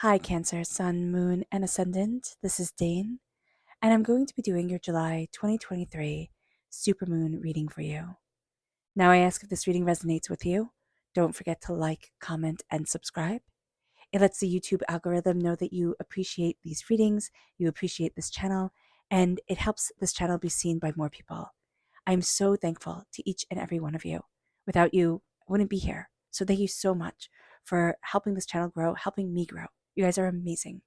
Hi, Cancer, Sun, Moon, and Ascendant. This is Dane, and I'm going to be doing your July 2023 Supermoon reading for you. Now, I ask if this reading resonates with you. Don't forget to like, comment, and subscribe. It lets the YouTube algorithm know that you appreciate these readings, you appreciate this channel, and it helps this channel be seen by more people. I'm so thankful to each and every one of you. Without you, I wouldn't be here. So thank you so much for helping this channel grow, helping me grow. You guys are amazing.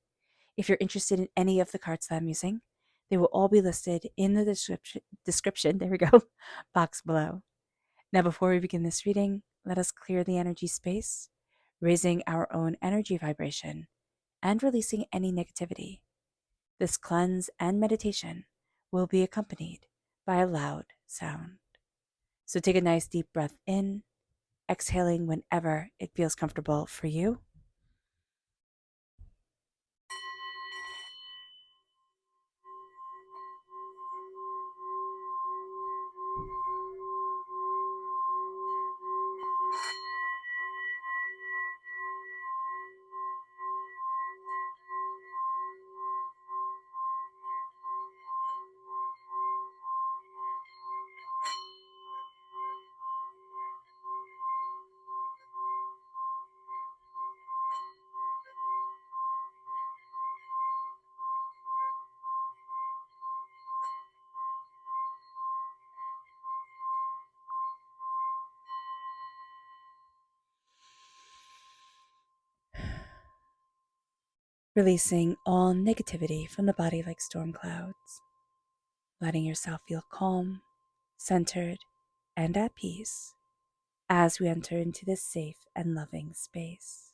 If you're interested in any of the cards that I'm using, they will all be listed in the description, there we go, box below. Now, before we begin this reading, let us clear the energy space, raising our own energy vibration and releasing any negativity. This cleanse and meditation will be accompanied by a loud sound. So take a nice deep breath in, exhaling whenever it feels comfortable for you. Releasing all negativity from the body like storm clouds, letting yourself feel calm, centered, and at peace as we enter into this safe and loving space.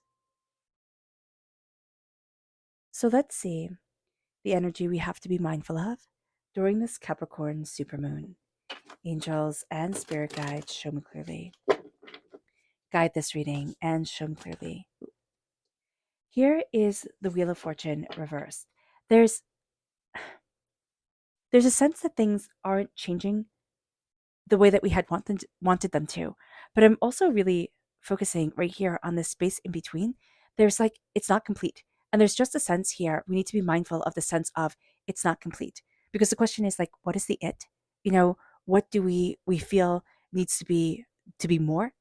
So let's see the energy we have to be mindful of during this Capricorn supermoon. Angels and spirit guides, show me clearly. Guide this reading and show me clearly. Here is the Wheel of Fortune reversed. There's a sense that things aren't changing the way that we had wanted them to. But I'm also really focusing right here on this space in between. There's like, it's not complete. And there's just a sense here. We need to be mindful of the sense of it's not complete. Because the question is like, what is the it? You know, what do we feel needs to be more?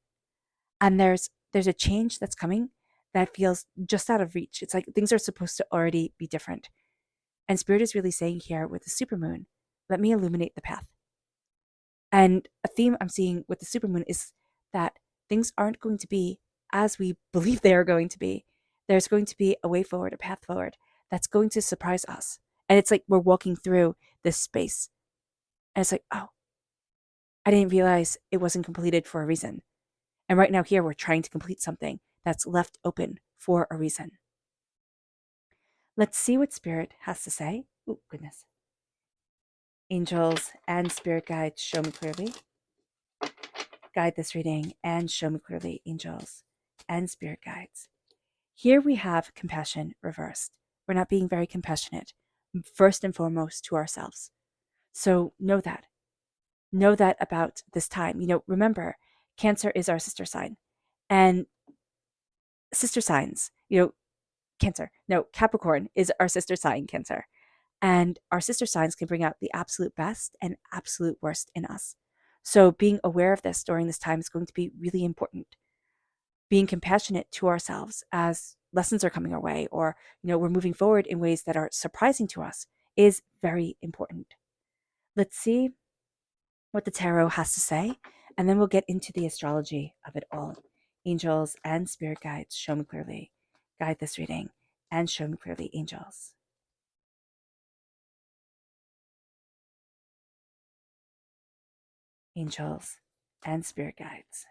And there's a change that's coming that feels just out of reach. It's like things are supposed to already be different. And Spirit is really saying here with the supermoon, let me illuminate the path. And a theme I'm seeing with the supermoon is that things aren't going to be as we believe they are going to be. There's going to be a way forward, a path forward that's going to surprise us. And it's like we're walking through this space. And it's like, oh, I didn't realize it wasn't completed for a reason. And right now, here, we're trying to complete something that's left open for a reason. Let's see what Spirit has to say. Oh, goodness. Angels and spirit guides, show me clearly. Guide this reading and show me clearly, angels and spirit guides. Here we have compassion reversed. We're not being very compassionate, first and foremost to ourselves. So know that. Know that about this time. You know, remember, Cancer is our sister sign. And sister signs, you know, Capricorn is our sister sign, Cancer. And our sister signs can bring out the absolute best and absolute worst in us. So being aware of this during this time is going to be really important. Being compassionate to ourselves as lessons are coming our way, or we're moving forward in ways that are surprising to us, is very important. Let's see what the tarot has to say, and then we'll get into the astrology of it all. Angels and spirit guides, show me clearly. Guide this reading and show me clearly, angels. Angels and spirit guides.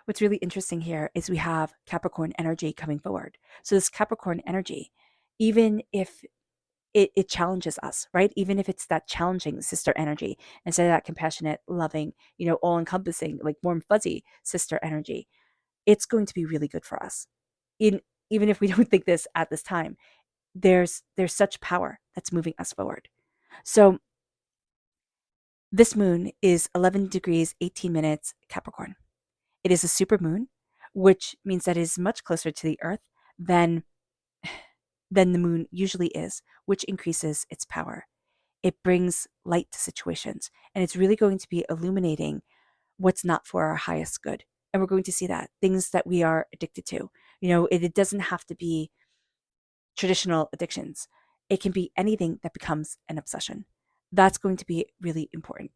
What's really interesting here is we have Capricorn energy coming forward. So this Capricorn energy, even if it challenges us, right? Even if it's that challenging sister energy instead of that compassionate, loving, all encompassing, like warm, fuzzy sister energy, it's going to be really good for us. Even if we don't think this at this time, there's such power that's moving us forward. So this moon is 11 degrees, 18 minutes Capricorn. It is a supermoon, which means that it is much closer to the Earth than the moon usually is, which increases its power. It brings light to situations, and it's really going to be illuminating what's not for our highest good. And we're going to see that things that we are addicted to. It doesn't have to be traditional addictions. It can be anything that becomes an obsession. That's going to be really important.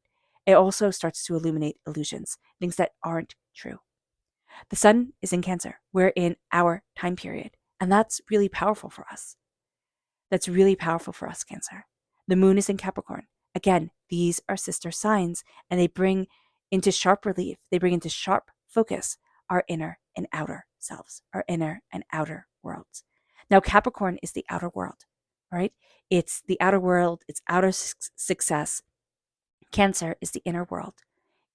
It also starts to illuminate illusions, things that aren't true. The sun is in Cancer. We're in our time period, and that's really powerful for us. That's really powerful for us, Cancer. The moon is in Capricorn. Again, these are sister signs, and they bring into sharp relief, they bring into sharp focus our inner and outer selves, our inner and outer worlds. Now, Capricorn is the outer world, right? It's the outer world, it's outer success. Cancer is the inner world.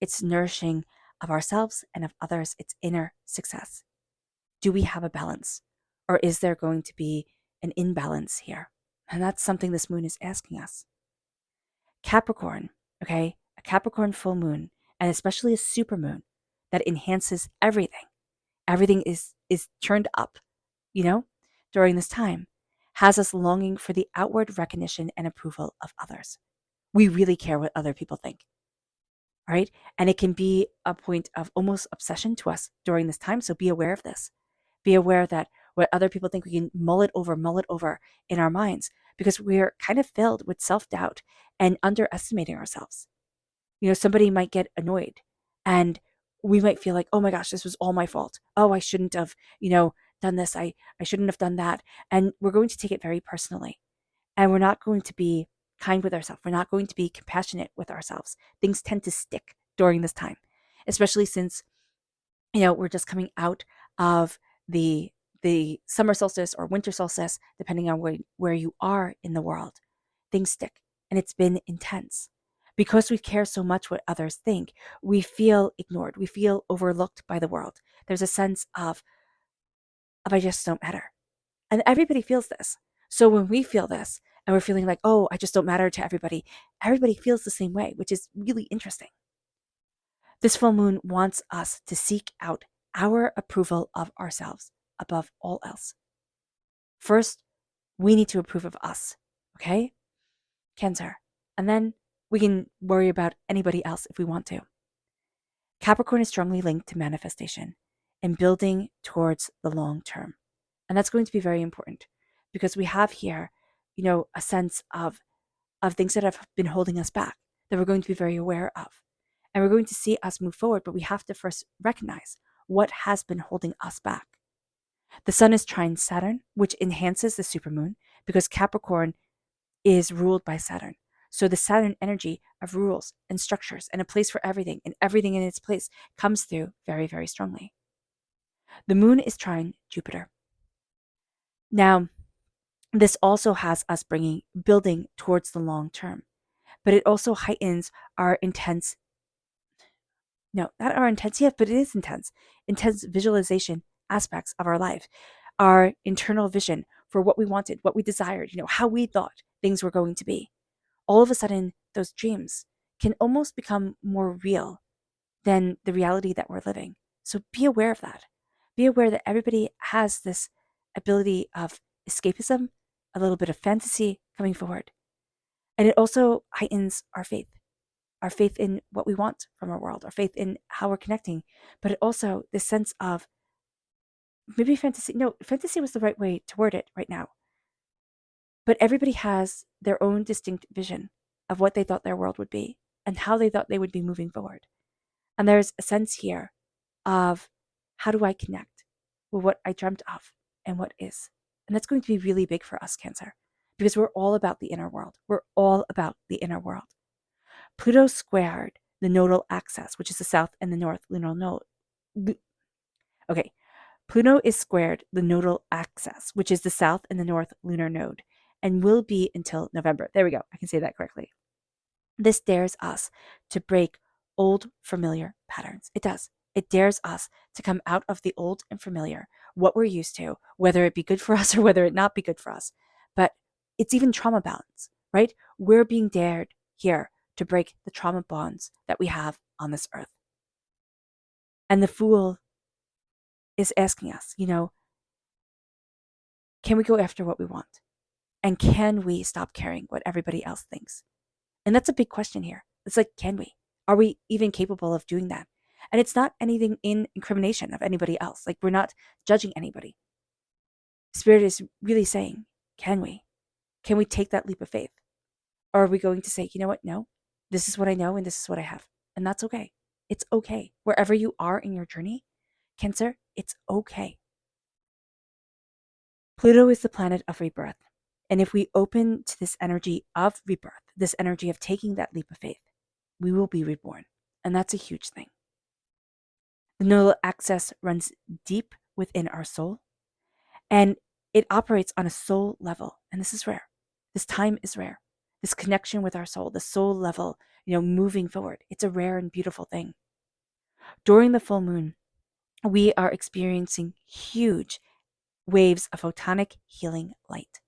It's nourishing of ourselves and of others, it's inner success. Do we have a balance? Or is there going to be an imbalance here? And that's something this moon is asking us. Capricorn, okay, a Capricorn full moon, and especially a super moon that enhances everything. Everything is turned up, during this time, has us longing for the outward recognition and approval of others. We really care what other people think, right? And it can be a point of almost obsession to us during this time. So be aware of this. Be aware that what other people think, we can mull it over in our minds because we're kind of filled with self-doubt and underestimating ourselves. Somebody might get annoyed and we might feel like, oh my gosh, this was all my fault. Oh, I shouldn't have, done this. I shouldn't have done that. And we're going to take it very personally. And we're not going to be kind with ourselves. We're not going to be compassionate with ourselves. Things tend to stick during this time, especially since, we're just coming out of the summer solstice or winter solstice, depending on where you are in the world. Things stick, and it's been intense. Because we care so much what others think, we feel ignored. We feel overlooked by the world. There's a sense of I just don't matter. And everybody feels this. So when we feel this and we're feeling like, oh, I just don't matter to everybody feels the same way, which is really interesting. This full moon wants us to seek out our approval of ourselves above all else. First, we need to approve of us, okay? Cancer. And then we can worry about anybody else if we want to. Capricorn is strongly linked to manifestation and building towards the long term. And that's going to be very important because we have here, a sense of things that have been holding us back that we're going to be very aware of. And we're going to see us move forward, but we have to first recognize what has been holding us back. The sun is trine Saturn, which enhances the supermoon because Capricorn is ruled by Saturn. So the Saturn energy of rules and structures and a place for everything and everything in its place comes through very, very strongly. The moon is trine Jupiter. Now, this also has us building towards the long term, but it also heightens our intense, no, not our intense yet, but it is intense visualization aspects of our life, our internal vision for what we wanted, what we desired, how we thought things were going to be. All of a sudden, those dreams can almost become more real than the reality that we're living. So be aware of that. Be aware that everybody has this ability of escapism, a little bit of fantasy coming forward. And it also heightens our faith in what we want from our world, our faith in how we're connecting, but it also this sense of maybe fantasy. No, fantasy was the right way to word it right now. But everybody has their own distinct vision of what they thought their world would be and how they thought they would be moving forward. And there's a sense here of how do I connect with what I dreamt of and what is. And that's going to be really big for us, Cancer, because we're all about the inner world. We're all about the inner world. Pluto squared the nodal axis, which is the south and the north lunar node. Okay, Pluto is squared the nodal axis, which is the south and the north lunar node, and will be until November. There we go. I can say that correctly. This dares us to break old familiar patterns. It does. It dares us to come out of the old and familiar, what we're used to, whether it be good for us or whether it not be good for us. But it's even trauma bonds, right? We're being dared here to break the trauma bonds that we have on this earth. And the Fool is asking us, can we go after what we want? And can we stop caring what everybody else thinks? And that's a big question here. It's like, can we? Are we even capable of doing that? And it's not anything in incrimination of anybody else. Like, we're not judging anybody. Spirit is really saying, can we? Can we take that leap of faith? Or are we going to say, you know what? No, this is what I know and this is what I have. And that's okay. It's okay. Wherever you are in your journey, Cancer, it's okay. Pluto is the planet of rebirth. And if we open to this energy of rebirth, this energy of taking that leap of faith, we will be reborn. And that's a huge thing. The nodal axis runs deep within our soul, and it operates on a soul level. And this is rare. This time is rare. This connection with our soul, the soul level, moving forward. It's a rare and beautiful thing. During the full moon, we are experiencing huge waves of photonic healing light.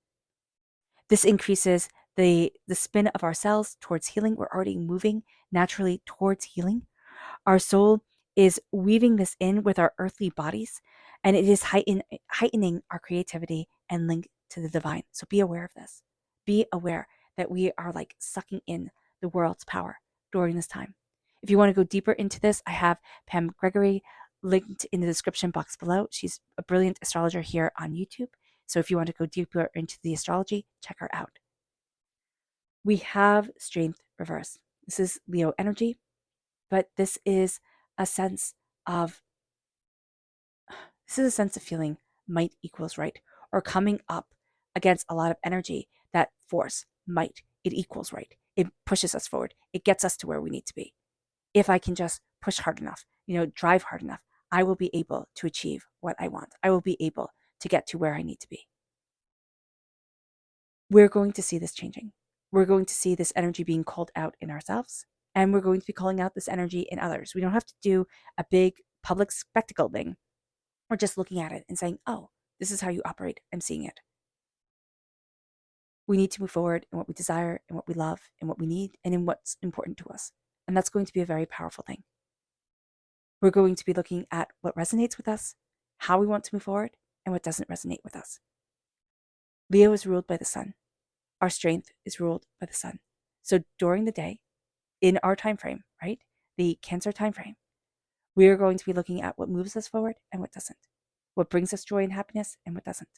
This increases the spin of our cells towards healing. We're already moving naturally towards healing. Our soul is weaving this in with our earthly bodies, and it is heightening our creativity and link to the divine. So be aware of this. Be aware that we are like sucking in the world's power during this time. If you want to go deeper into this, I have Pam Gregory linked in the description box below. She's a brilliant astrologer here on YouTube. So if you want to go deeper into the astrology, check her out. We have strength reverse. This is Leo energy, but this is a sense of feeling might equals right, or coming up against a lot of energy, that force, might, it equals right. It pushes us forward. It gets us to where we need to be. If I can just push hard enough, drive hard enough, I will be able to achieve what I want. I will be able to get to where I need to be. We're going to see this changing. We're going to see this energy being called out in ourselves, and we're going to be calling out this energy in others. We don't have to do a big public spectacle thing. We're just looking at it and saying, oh, this is how you operate. I'm seeing it. We need to move forward in what we desire, and what we love, and what we need, and in what's important to us. And that's going to be a very powerful thing. We're going to be looking at what resonates with us, how we want to move forward, and what doesn't resonate with us. Leo is ruled by the sun. Our strength is ruled by the sun. So during the day, in our time frame, right, the Cancer time frame, we are going to be looking at what moves us forward and what doesn't, what brings us joy and happiness and what doesn't.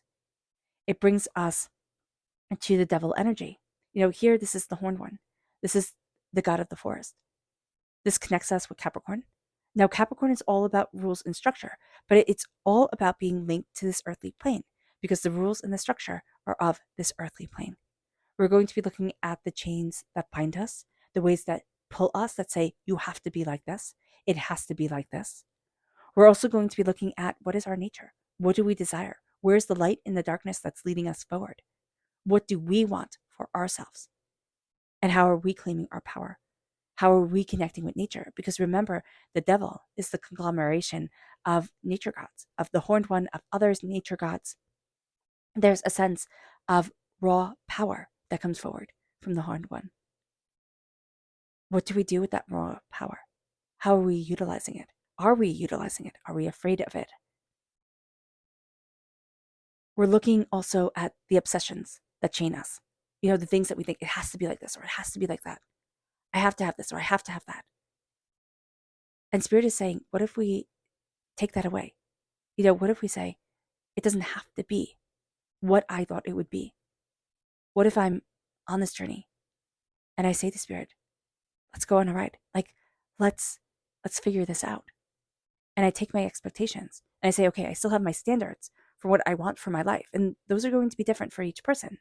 It brings us to the devil energy. Here, this is the horned one. This is the god of the forest. This connects us with Capricorn. Now, Capricorn is all about rules and structure, but it's all about being linked to this earthly plane, because the rules and the structure are of this earthly plane. We're going to be looking at the chains that bind us, the ways that pull us, that say, you have to be like this. It has to be like this. We're also going to be looking at what is our nature? What do we desire? Where's the light in the darkness that's leading us forward? What do we want for ourselves? And how are we claiming our power? How are we connecting with nature? Because remember, the devil is the conglomeration of nature gods, of the horned one, of others nature gods. There's a sense of raw power that comes forward from the horned one. What do we do with that raw power? How are we utilizing it? Are we utilizing it? Are we afraid of it? We're looking also at the obsessions that chain us. The things that we think, it has to be like this, or it has to be like that. I have to have this, or I have to have that. And Spirit is saying, what if we take that away? What if we say, it doesn't have to be what I thought it would be? What if I'm on this journey and I say to Spirit, let's go on a ride. Like, let's figure this out. And I take my expectations and I say, okay, I still have my standards for what I want for my life. And those are going to be different for each person.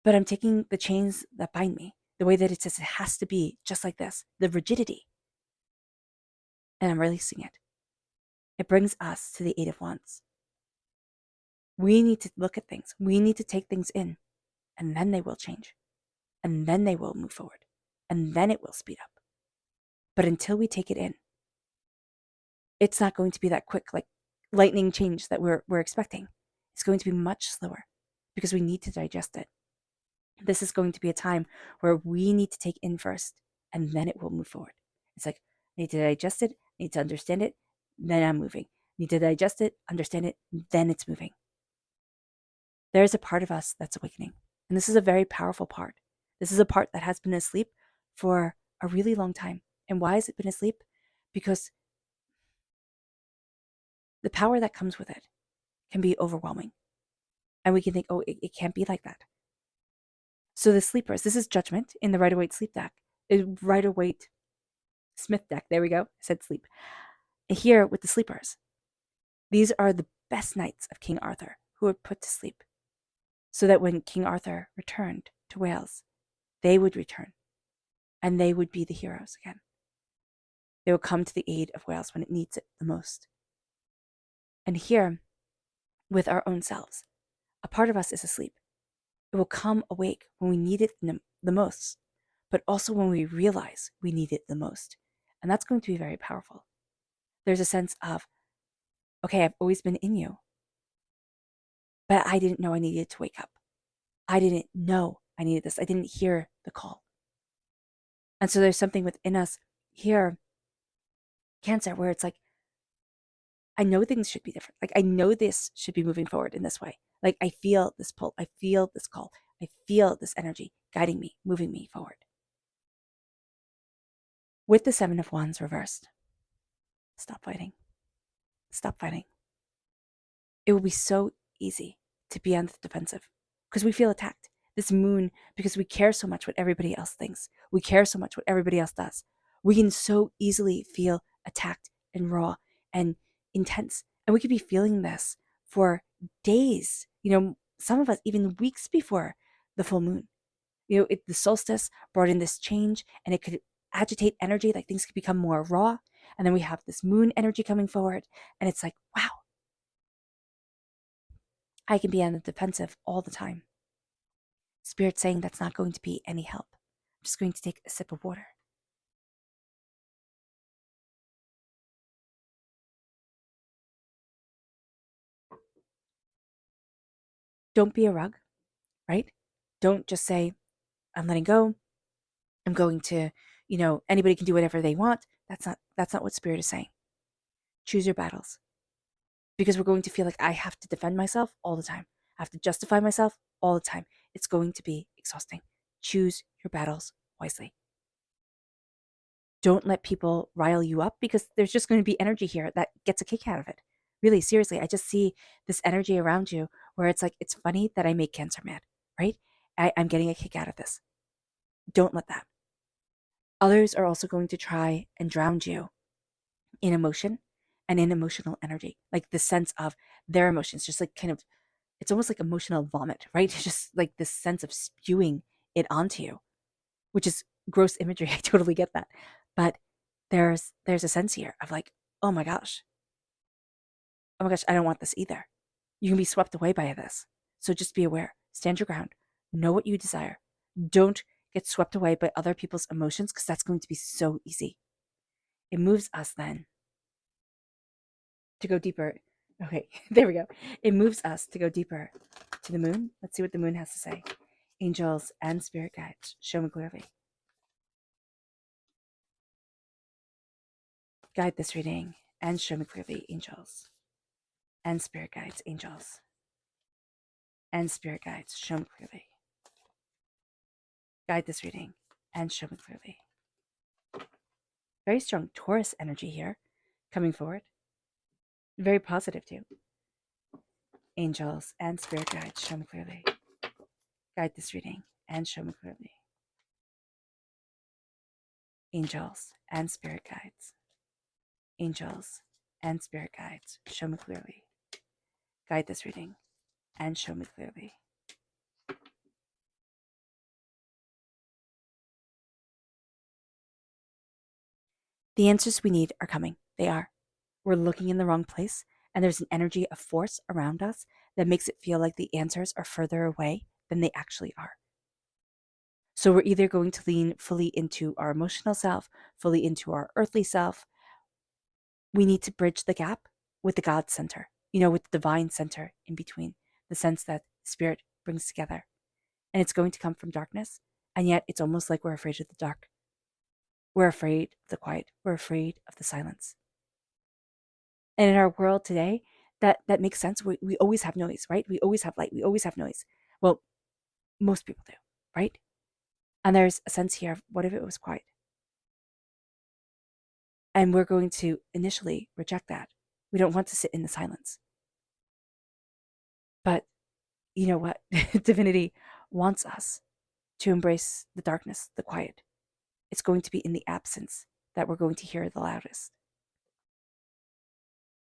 But I'm taking the chains that bind me, the way that it says it has to be just like this, the rigidity, and I'm releasing it. It brings us to the Eight of Wands. We need to look at things. We need to take things in, and then they will change. And then they will move forward. And then it will speed up. But until we take it in, it's not going to be that quick, like lightning change that we're expecting. It's going to be much slower because we need to digest it. This is going to be a time where we need to take in first, and then it will move forward. It's like, Need to digest it, need to understand it, then I'm moving. Need to digest it, understand it, then it's moving. There's a part of us that's awakening. And this is a very powerful part. This is a part that has been asleep for a really long time. And why has it been asleep? Because the power that comes with it can be overwhelming. And we can think, oh, it can't be like that. So the sleepers, this is judgment in the Rider-Waite sleep deck. Rider-Waite Smith deck. There we go. I said sleep. Here with the sleepers, these are the best knights of King Arthur who were put to sleep so that when King Arthur returned to Wales, they would return and they would be the heroes again. They will come to the aid of Wales when it needs it the most. And here, with our own selves, a part of us is asleep. It will come awake when we need it the most, but also when we realize we need it the most. And that's going to be very powerful. There's a sense of, okay, I've always been in you, but I didn't know I needed to wake up. I didn't know I needed this. I didn't hear the call. And so there's something within us here, Cancer, where it's like, I know things should be different. Like, I know this should be moving forward in this way. Like, I feel this pull. I feel this call. I feel this energy guiding me, moving me forward. With the Seven of Wands reversed, stop fighting. Stop fighting. It will be so easy to be on the defensive because we feel attacked. This moon, because we care so much what everybody else thinks. We care so much what everybody else does. We can so easily feel attacked and raw and intense. And we could be feeling this for days, some of us even weeks before the full moon. The solstice brought in this change and it could agitate energy, like things could become more raw. And then we have this moon energy coming forward. And it's like, wow, I can be on the defensive all the time. Spirit saying that's not going to be any help. I'm just going to take a sip of water. Don't be a rug, right? Don't just say, I'm letting go. I'm going to, anybody can do whatever they want. That's not what Spirit is saying. Choose your battles. Because we're going to feel like I have to defend myself all the time. I have to justify myself all the time. It's going to be exhausting. Choose your battles wisely. Don't let people rile you up because there's just going to be energy here that gets a kick out of it. Really, seriously, I just see this energy around you where it's like, it's funny that I make Cancer mad, right? I'm getting a kick out of this. Don't let that. Others are also going to try and drown you in emotion and in emotional energy, like the sense of their emotions, just like kind of, it's almost like emotional vomit, right? It's just like this sense of spewing it onto you, which is gross imagery. I totally get that. But there's a sense here of like, oh my gosh, I don't want this either. You can be swept away by this. So just be aware, stand your ground, know what you desire. Don't get swept away by other people's emotions because that's going to be so easy. It moves us then to go deeper. Okay, there we go. It moves us to go deeper to the moon. Let's see what the moon has to say. Angels and spirit guides, show me clearly. Guide this reading and show me clearly, angels and spirit guides, angels and spirit guides, show me clearly. Guide this reading and show me clearly. Very strong Taurus energy here coming forward. Very positive too. Angels and spirit guides, show me clearly. Guide this reading and show me clearly. Angels and spirit guides. Angels and spirit guides, show me clearly. Guide this reading and show me clearly. The answers we need are coming. They are. We're looking in the wrong place, and there's an energy of force around us that makes it feel like the answers are further away than they actually are. So we're either going to lean fully into our emotional self, fully into our earthly self. We need to bridge the gap with the God center, with the divine center in between, the sense that spirit brings together. And it's going to come from darkness, and yet it's almost like we're afraid of the dark. We're afraid of the quiet. We're afraid of the silence. And in our world today, that makes sense. We always have noise, right? We always have light. We always have noise. Well, most people do, right? And there's a sense here of what if it was quiet? And we're going to initially reject that. We don't want to sit in the silence. But you know what? Divinity wants us to embrace the darkness, the quiet. It's going to be in the absence that we're going to hear the loudest.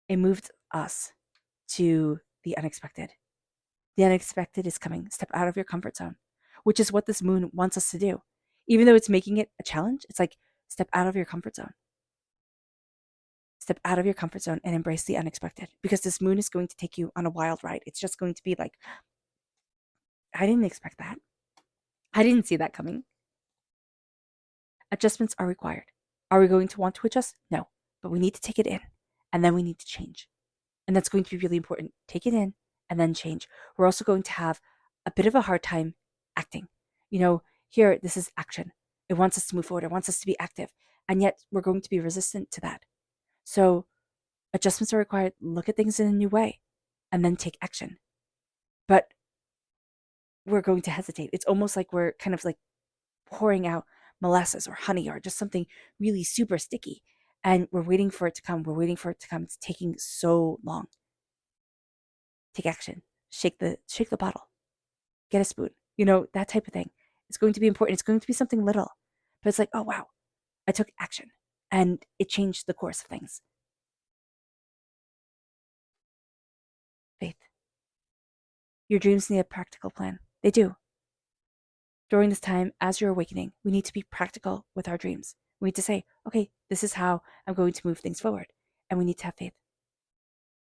It moved us to the unexpected. The unexpected is coming. Step out of your comfort zone, which is what this moon wants us to do. Even though it's making it a challenge, it's like step out of your comfort zone. Step out of your comfort zone and embrace the unexpected, because this moon is going to take you on a wild ride. It's just going to be like, I didn't expect that. I didn't see that coming. Adjustments are required. Are we going to want to adjust? No, but we need to take it in and then we need to change. And that's going to be really important. Take it in and then change. We're also going to have a bit of a hard time acting. Here, this is action. It wants us to move forward. It wants us to be active. And yet we're going to be resistant to that. So adjustments are required. Look at things in a new way and then take action. But we're going to hesitate. It's almost like we're kind of like pouring out molasses or honey or just something really super sticky. And we're waiting for it to come. We're waiting for it to come. It's taking so long. Take action. Shake the bottle. Get a spoon. That type of thing. It's going to be important. It's going to be something little. But it's like, oh wow, I took action. And it changed the course of things. Faith. Your dreams need a practical plan. They do. During this time, as you're awakening, we need to be practical with our dreams. We need to say, okay, this is how I'm going to move things forward. And we need to have faith.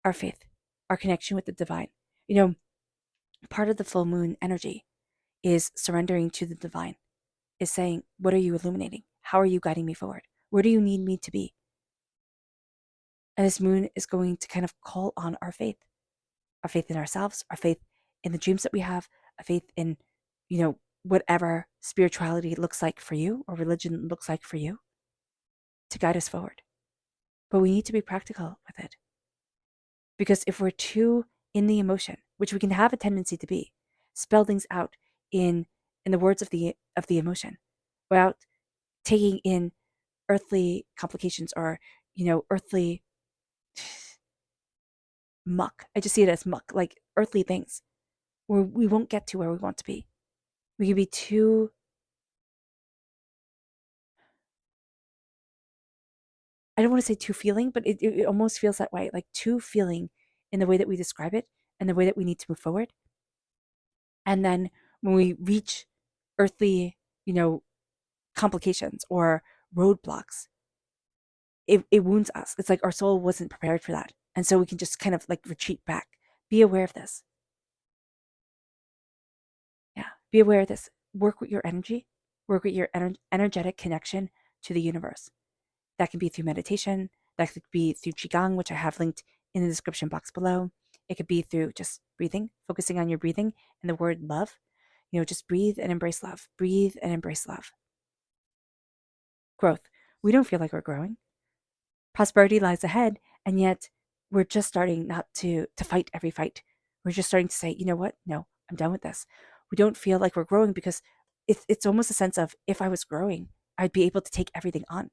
Our faith, our connection with the divine. Part of the full moon energy is surrendering to the divine, is saying, what are you illuminating? How are you guiding me forward? Where do you need me to be? And this moon is going to kind of call on our faith in ourselves, our faith in the dreams that we have, a faith in, whatever spirituality looks like for you or religion looks like for you to guide us forward. But we need to be practical with it. Because if we're too in the emotion, which we can have a tendency to be, spell things out in the words of the emotion without taking in earthly complications or, earthly muck. I just see it as muck, like earthly things, where we won't get to where we want to be. We can be too, I don't want to say too feeling, but it almost feels that way, like too feeling in the way that we describe it and the way that we need to move forward. And then when we reach earthly, complications or roadblocks, it wounds us. It's like our soul wasn't prepared for that. And so we can just kind of like retreat back. Be aware of this. Yeah, be aware of this. Work with your energy, work with your energetic connection to the universe. That can be through meditation. That could be through Qigong, which I have linked in the description box below. It could be through just breathing, focusing on your breathing and the word love. Just breathe and embrace love. Breathe and embrace love. Growth. We don't feel like we're growing. Prosperity lies ahead, and yet we're just starting not to fight every fight. We're just starting to say, you know what? No, I'm done with this. We don't feel like we're growing because it's almost a sense of, if I was growing, I'd be able to take everything on.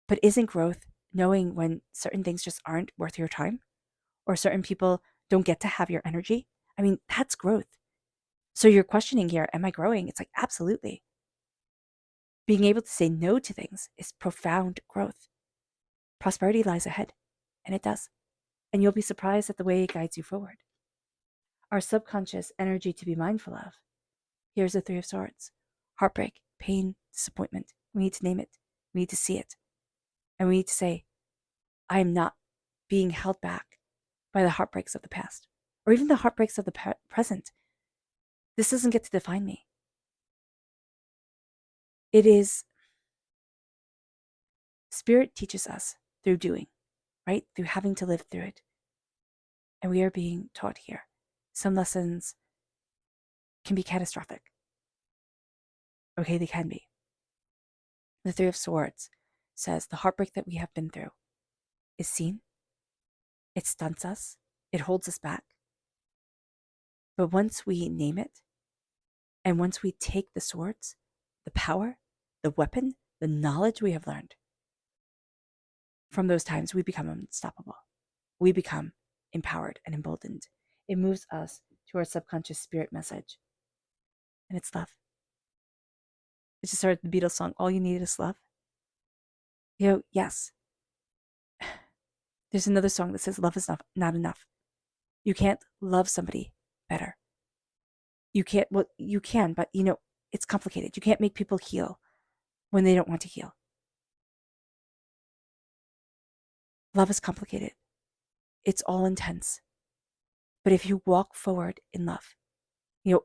But isn't growth knowing when certain things just aren't worth your time, or certain people don't get to have your energy? I mean, that's growth. So you're questioning here, am I growing? It's like, absolutely. Being able to say no to things is profound growth. Prosperity lies ahead, and it does. And you'll be surprised at the way it guides you forward. Our subconscious energy to be mindful of. Here's the Three of Swords. Heartbreak, pain, disappointment. We need to name it. We need to see it. And we need to say, I am not being held back by the heartbreaks of the past, or even the heartbreaks of the present. This doesn't get to define me. It is, Spirit teaches us through doing, right? Through having to live through it. And we are being taught here. Some lessons can be catastrophic. Okay, they can be. The Three of Swords says the heartbreak that we have been through is seen, it stunts us, it holds us back. But once we name it, and once we take the swords, the power, the weapon, the knowledge we have learned, from those times we become unstoppable. We become empowered and emboldened. It moves us to our subconscious spirit message. And it's love. It just started the Beatles song, All You Need Is Love. Yes. There's another song that says love is not enough. You can't love somebody better. You can't, well, you can, but it's complicated. You can't make people heal when they don't want to heal. Love is complicated. It's all intense. But if you walk forward in love,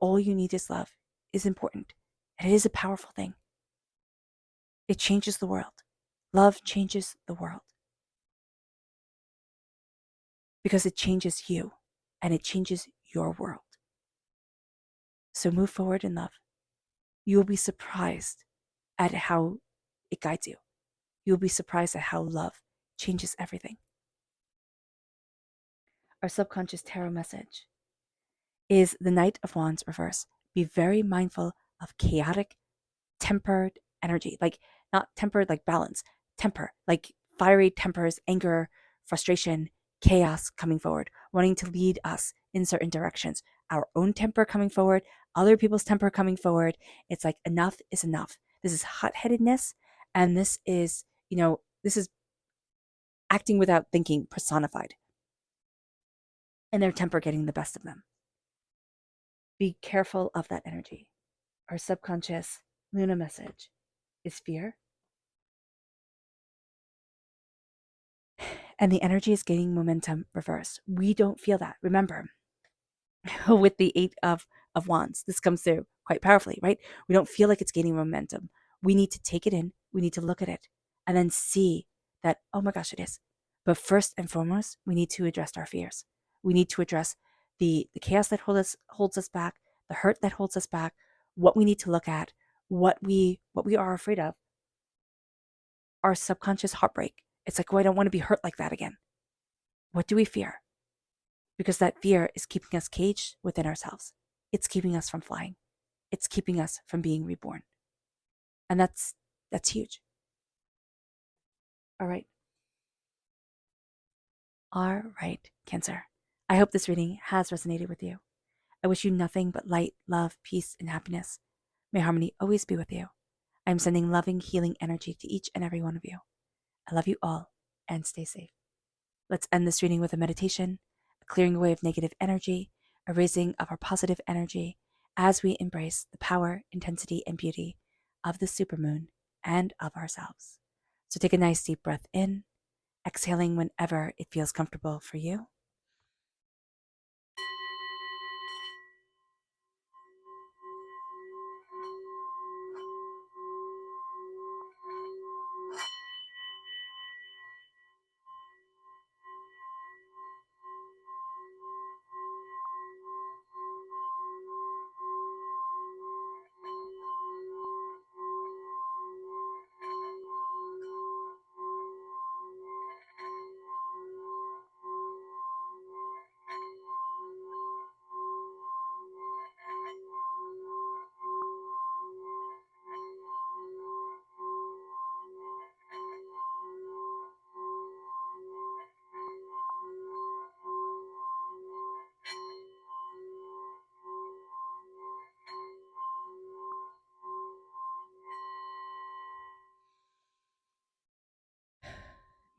all you need is love is important. And it is a powerful thing. It changes the world. Love changes the world. Because it changes you and it changes your world. So move forward in love. You will be surprised at how it guides you. You will be surprised at how love changes everything. Our subconscious tarot message is the Knight of Wands reverse. Be very mindful of chaotic, tempered energy. Like not tempered like balance, temper, like fiery tempers, anger, frustration, chaos coming forward, wanting to lead us in certain directions. Our own temper coming forward, other people's temper coming forward. It's like enough is enough. This is hot-headedness, and this is acting without thinking personified. And their temper getting the best of them. Be careful of that energy. Our subconscious Luna message is fear. And the energy is gaining momentum reversed. We don't feel that. Remember, with the Eight of Wands, this comes through quite powerfully, right? We don't feel like it's gaining momentum. We need to take it in. We need to look at it and then see that, oh my gosh, it is. But first and foremost, we need to address our fears. We need to address the chaos that holds us back, the hurt that holds us back, what we need to look at, what we are afraid of. Our subconscious heartbreak. It's like, oh, I don't want to be hurt like that again. What do we fear? Because that fear is keeping us caged within ourselves. It's keeping us from flying. It's keeping us from being reborn. And that's huge. All right, Cancer. I hope this reading has resonated with you. I wish you nothing but light, love, peace, and happiness. May harmony always be with you. I'm sending loving, healing energy to each and every one of you. I love you all, and stay safe. Let's end this reading with a meditation, a clearing away of negative energy, a raising of our positive energy as we embrace the power, intensity, and beauty of the supermoon and of ourselves. So take a nice deep breath in, exhaling whenever it feels comfortable for you.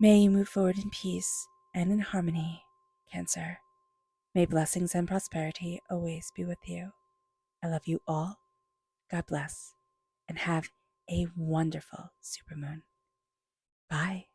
May you move forward in peace and in harmony, Cancer. May blessings and prosperity always be with you. I love you all. God bless, and have a wonderful supermoon. Bye.